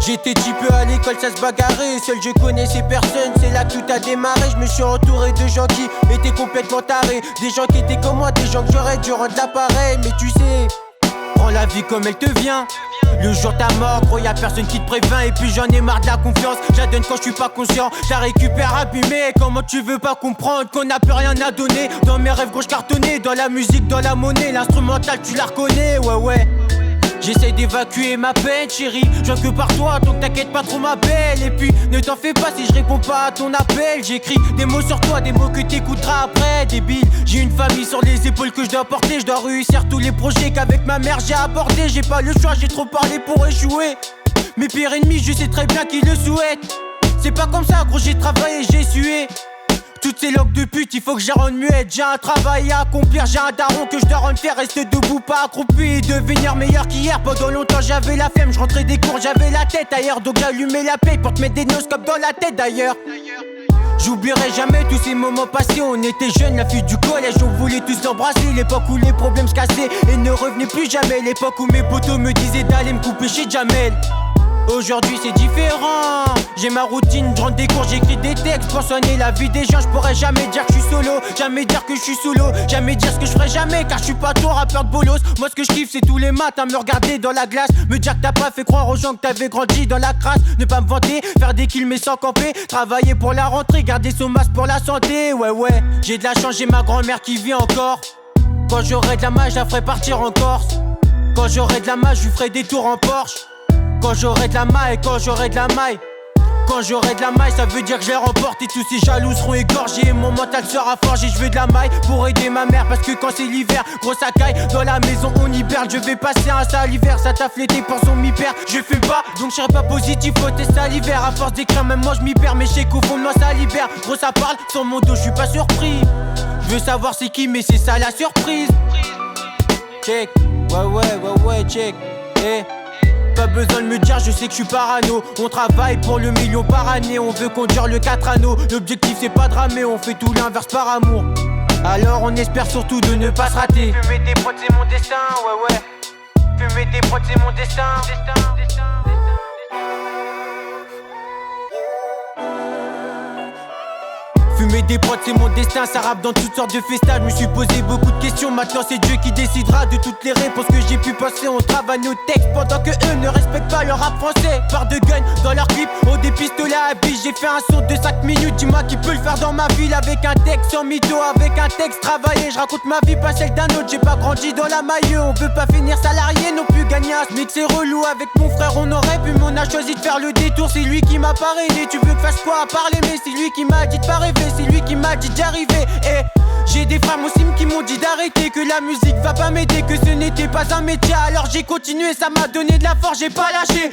J'étais typeux à l'école, ça se bagarrait. Seul je connaissais personne, c'est là que tout a démarré. Je me suis entouré de gens qui étaient complètement tarés. Des gens qui étaient comme moi, des gens que j'aurais dû rendre l'appareil. Mais tu sais, prends la vie comme elle te vient. Le jour ta mort, gros y'a personne qui te prévient. Et puis j'en ai marre de la confiance, je la donne quand je suis pas conscient. Je la récupère abîmée, comment tu veux pas comprendre qu'on n'a plus rien à donner. Dans mes rêves gros j'cartonnais, dans la musique, dans la monnaie. L'instrumental tu la reconnais, ouais. J'essaie d'évacuer ma peine chérie, je vois que par toi, donc t'inquiète pas trop ma belle. Et puis ne t'en fais pas si je réponds pas à ton appel. J'écris des mots sur toi, des mots que t'écouteras après, débile. J'ai une famille sur les épaules que je dois porter. Je dois réussir tous les projets qu'avec ma mère j'ai abordé. J'ai pas le choix, j'ai trop parlé pour échouer. Mes pires ennemis, je sais très bien qu'ils le souhaitent. C'est pas comme ça gros, j'ai travaillé, j'ai sué. Toutes ces langues de pute, il faut que je rende muette. J'ai un travail à accomplir, j'ai un daron que je dois rendre fier. Reste debout, pas accroupi et devenir meilleur qu'hier. Pendant longtemps j'avais la flemme, je rentrais des cours, j'avais la tête ailleurs. Donc j'allumais la paix pour te mettre des noscopes dans la tête d'ailleurs. J'oublierai jamais tous ces moments passés. On était jeunes, la fille du collège, on voulait tous l'embrasser. L'époque où les problèmes se cassaient et ne revenaient plus jamais. L'époque où mes potos me disaient d'aller me couper chez Jamel. Aujourd'hui c'est différent, j'ai ma routine, je rentre des cours, j'écris des textes pour soigner la vie des gens. Je pourrais jamais dire que je suis solo, jamais dire que je suis sous l'eau, jamais dire ce que je ferais jamais car je suis pas ton rappeur de bolos. Moi ce que je kiffe c'est tous les matins me regarder dans la glace, me dire que t'as pas fait croire aux gens que t'avais grandi dans la crasse. Ne pas me vanter, faire des kills mais sans camper, travailler pour la rentrée, garder son masque pour la santé. Ouais, j'ai de la chance, j'ai ma grand-mère qui vit encore. Quand j'aurai de la maille, je la ferai partir en Corse. Quand j'aurai de la maille, je lui ferai des tours en Porsche. Quand j'aurai de la maille, quand j'aurai de la maille. Quand j'aurai de la maille, ça veut dire que je l'ai remporté. Tous ces jaloux seront égorgés, mon mental sera forgé. Je veux de la maille pour aider ma mère, parce que quand c'est l'hiver, gros ça caille, dans la maison on hiberne. Je vais passer un sale hiver, ça t'a flété pour son mi-père. Je fais pas, donc je serai pas positif, faut tester à l'hiver. À force d'écrire, même moi je m'y perds, mais je sais qu'au fond de moi ça libère. Gros ça parle, sur mon dos je suis pas surpris. Je veux savoir c'est qui, mais c'est ça la surprise. Check, ouais, check, Pas besoin de me dire, je sais que je suis parano. On travaille pour le million par année. On veut conduire le 4 anneaux. L'objectif c'est pas de ramer, on fait tout l'inverse par amour. Alors on espère surtout de ne pas se rater. Fumer des prods c'est mon destin, ouais. Fumer des prods c'est mon destin. Fumer des prods c'est mon destin, ça rappe dans toutes sortes de festins. Je me suis posé beaucoup de questions, maintenant c'est Dieu qui décidera de toutes les réponses que j'ai pu passer. On travaille nos textes pendant que eux ne respectent pas le rap français. Par de guns dans leur clip, ont des pistolets à biche. J'ai fait un son de 5 minutes, dis-moi qui peut le faire dans ma ville. Avec un texte sans mytho, avec un texte travaillé. Je raconte ma vie, pas celle d'un autre, j'ai pas grandi dans la maille. On veut pas finir salarié, non plus gagner un SMIC, c'est relou. Avec mon frère on aurait pu, mais on a choisi de faire le détour. C'est lui qui m'a parrainé, tu veux que fasse quoi à parler, mais c'est lui qui m'a dit de pas rêver. C'est lui qui m'a dit d'y arriver. J'ai des frères muslims qui m'ont dit d'arrêter, que la musique va pas m'aider, que ce n'était pas un métier. Alors j'ai continué, ça m'a donné de la force. J'ai pas lâché,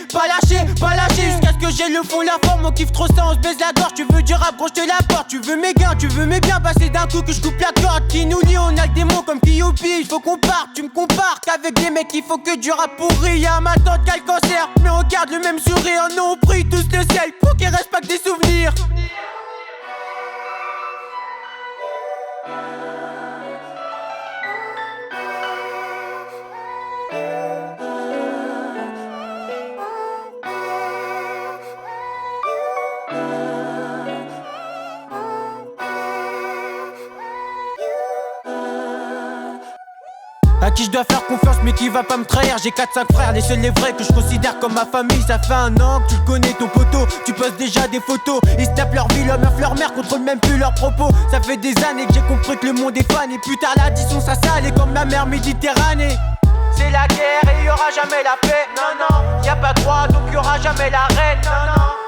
jusqu'à ce que j'ai le fond, la forme. On kiffe trop ça, on se baise la gorge. Tu veux du rap, gros je te l'apporte. Tu veux mes gains, tu veux mes biens. Passer d'un coup que je coupe la corde. Qui nous lie, on a le démon comme Kyopi. Il faut qu'on parte, tu me compares qu'avec des mecs il faut que du rap pourri. Y'a ma tante qui a le cancer, mais on garde le même sourire. Non, on prie tous le ciel pour qu'il reste pas que des souvenirs. À qui je dois faire confiance mais qui va pas me trahir. J'ai 4-5 frères, les seuls les vrais que je considère comme ma famille. Ça fait un an que tu le connais ton poteau, tu postes déjà des photos. Ils se tapent leur vie, leur meuf, leur mère, contrôlent même plus leurs propos. Ça fait des années que j'ai compris que le monde est fan. Et plus tard l'addition ça salait comme la mer Méditerranée. C'est la guerre et y aura jamais la paix, non, y a pas de droit donc y aura jamais la reine, non.